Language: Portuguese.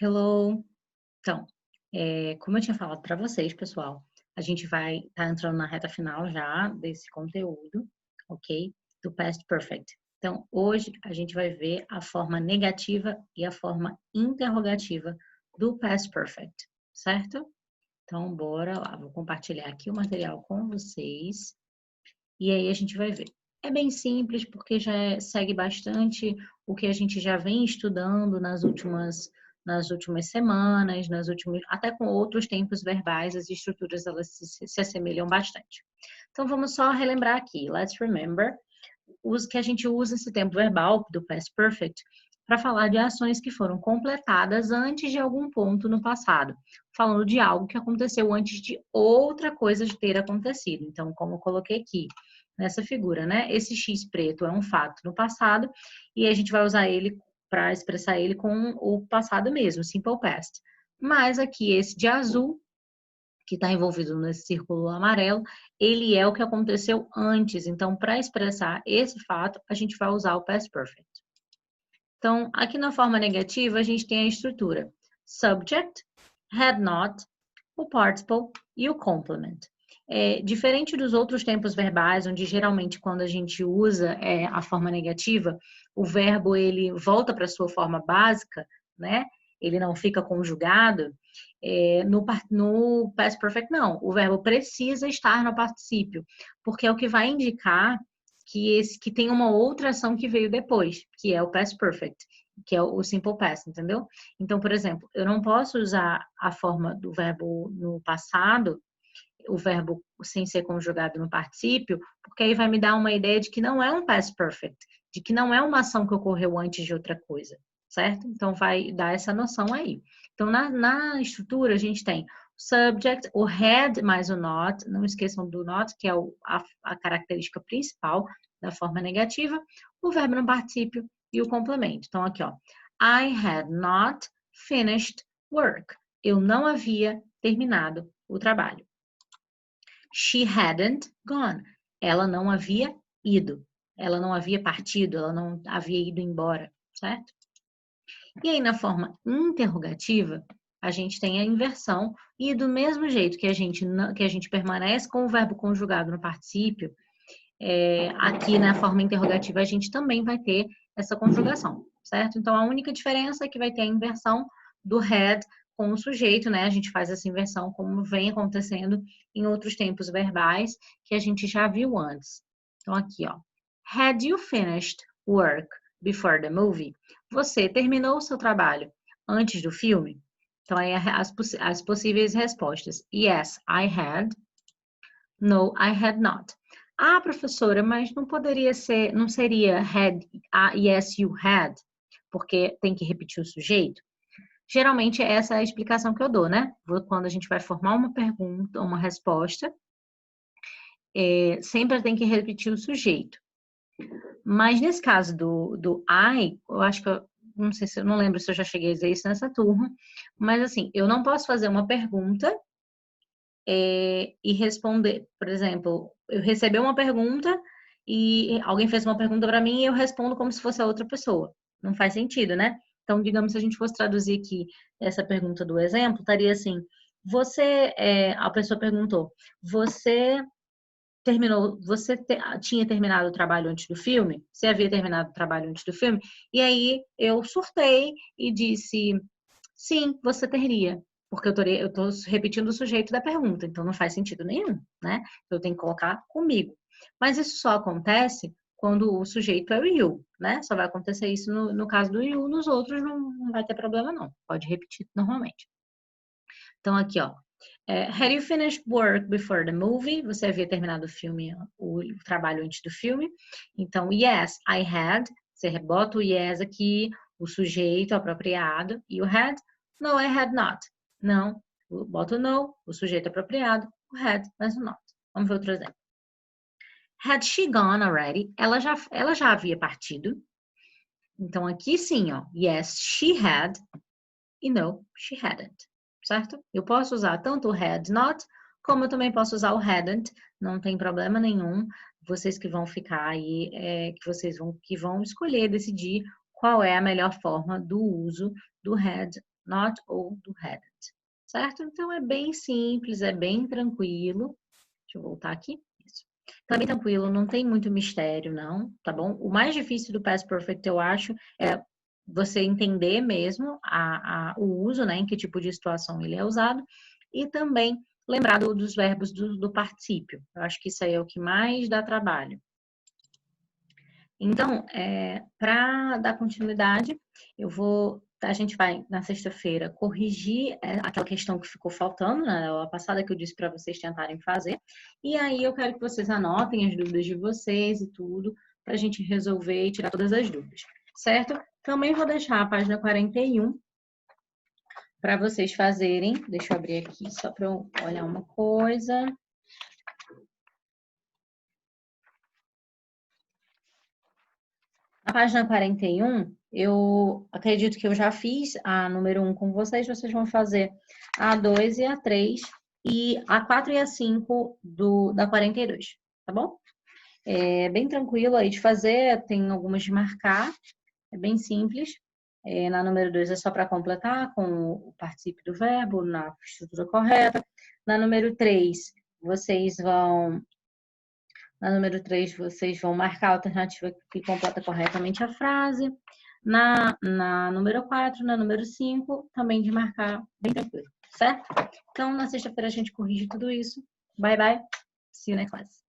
Hello! Então, como eu tinha falado para vocês, pessoal, a gente vai estar entrando na reta final já desse conteúdo, ok? Do Past Perfect. Então, hoje a gente vai ver a forma negativa e a forma interrogativa do Past Perfect, certo? Então, bora lá. Vou compartilhar aqui o material com vocês e aí a gente vai ver. É bem simples porque segue bastante o que a gente já vem estudando nas últimas semanas, até com outros tempos verbais, as estruturas elas se assemelham bastante. Então vamos só relembrar aqui. Let's remember os que a gente usa esse tempo verbal do past perfect para falar de ações que foram completadas antes de algum ponto no passado, falando de algo que aconteceu antes de outra coisa de ter acontecido. Então, como eu coloquei aqui nessa figura, né? Esse X preto é um fato no passado e a gente vai usar ele para expressar ele com o passado mesmo, simple past. Mas aqui esse de azul que está envolvido nesse círculo amarelo, ele é o que aconteceu antes. Então, para expressar esse fato, a gente vai usar o past perfect. Então, aqui na forma negativa, a gente tem a estrutura subject, had not, o participle e o complement. Diferente dos outros tempos verbais, onde geralmente quando a gente usa a forma negativa, o verbo ele volta para a sua forma básica, né? Ele não fica conjugado. No past perfect, não. O verbo precisa estar no particípio, porque é o que vai indicar que tem uma outra ação que veio depois, que é o past perfect, que é o simple past, entendeu? Então, por exemplo, eu não posso usar a forma do verbo no passado, o verbo sem ser conjugado no particípio, porque aí vai me dar uma ideia de que não é um past perfect, de que não é uma ação que ocorreu antes de outra coisa, certo? Então, vai dar essa noção aí. Então, na estrutura, a gente tem subject, o had mais o not, não esqueçam do not, que é a característica principal da forma negativa, o verbo no particípio e o complemento. Então, aqui, ó, I had not finished work. Eu não havia terminado o trabalho. She hadn't gone. Ela não havia ido. Ela não havia partido, ela não havia ido embora, certo? E aí, na forma interrogativa, a gente tem a inversão, e do mesmo jeito que a gente permanece com o verbo conjugado no particípio, aqui na forma interrogativa a gente também vai ter essa conjugação, certo? Então, a única diferença é que vai ter a inversão do had com o sujeito, né? A gente faz essa inversão como vem acontecendo em outros tempos verbais que a gente já viu antes. Então, aqui, ó. Had you finished work before the movie? Você terminou o seu trabalho antes do filme? Então, aí as possíveis respostas. Yes, I had. No, I had not. Ah, professora, mas não poderia ser, não seria had, yes, you had, porque tem que repetir o sujeito? Geralmente essa é a explicação que eu dou, né? Quando a gente vai formar uma pergunta, uma resposta, sempre tem que repetir o sujeito. Mas nesse caso do I, eu acho que não sei se eu não lembro se eu já cheguei a dizer isso nessa turma, mas assim, eu não posso fazer uma pergunta e responder, por exemplo, eu recebi uma pergunta e alguém fez uma pergunta para mim e eu respondo como se fosse a outra pessoa. Não faz sentido, né? Então, digamos, se a gente fosse traduzir aqui essa pergunta do exemplo, estaria assim: a pessoa perguntou, tinha terminado o trabalho antes do filme? Você havia terminado o trabalho antes do filme? E aí eu surtei e disse, sim, você teria. Porque eu estou repetindo o sujeito da pergunta, então não faz sentido nenhum, né? Eu tenho que colocar comigo. Mas isso só acontece quando o sujeito é o you, né? Só vai acontecer isso no caso do you, nos outros não vai ter problema não. Pode repetir normalmente. Então aqui, ó. Had you finished work before the movie? Você havia terminado o trabalho antes do filme? Então, yes, I had. Você rebota o yes aqui, o sujeito apropriado, e o had. No, I had not. Não, bota o no, o sujeito apropriado, o had, mas o not. Vamos ver outro exemplo. Had she gone already? Ela já havia partido. Então, aqui sim, ó. Yes, she had. E no, she hadn't. Certo? Eu posso usar tanto o had not, como eu também posso usar o hadn't, não tem problema nenhum. Vocês que vão ficar aí, que vão escolher, decidir qual é a melhor forma do uso do had not ou do hadn't, certo? Então, é bem simples, é bem tranquilo. Deixa eu voltar aqui. Isso. Então, é bem tranquilo, não tem muito mistério, não, tá bom? O mais difícil do past perfect, eu acho, é você entender mesmo o uso, né? Em que tipo de situação ele é usado. E também lembrar dos verbos do particípio. Eu acho que isso aí é o que mais dá trabalho. Então, para dar continuidade, a gente vai, na sexta-feira, corrigir aquela questão que ficou faltando na aula passada, que eu disse para vocês tentarem fazer. E aí eu quero que vocês anotem as dúvidas de vocês e tudo, para a gente resolver e tirar todas as dúvidas, certo? Também vou deixar a página 41 para vocês fazerem. Deixa eu abrir aqui só para eu olhar uma coisa. Na página 41, eu acredito que eu já fiz a número 1 com vocês vão fazer a 2 e a 3, e a 4 e a 5 da 42, tá bom? É bem tranquilo aí de fazer, tem algumas de marcar, é bem simples. Na número 2 é só para completar com o particípio do verbo, na estrutura correta. Na número 3, na número 3, vocês vão marcar a alternativa que completa corretamente a frase. Na número 4, na número 5, também de marcar bem tranquilo, certo? Então, na sexta-feira a gente corrige tudo isso. Bye, bye. See you next class.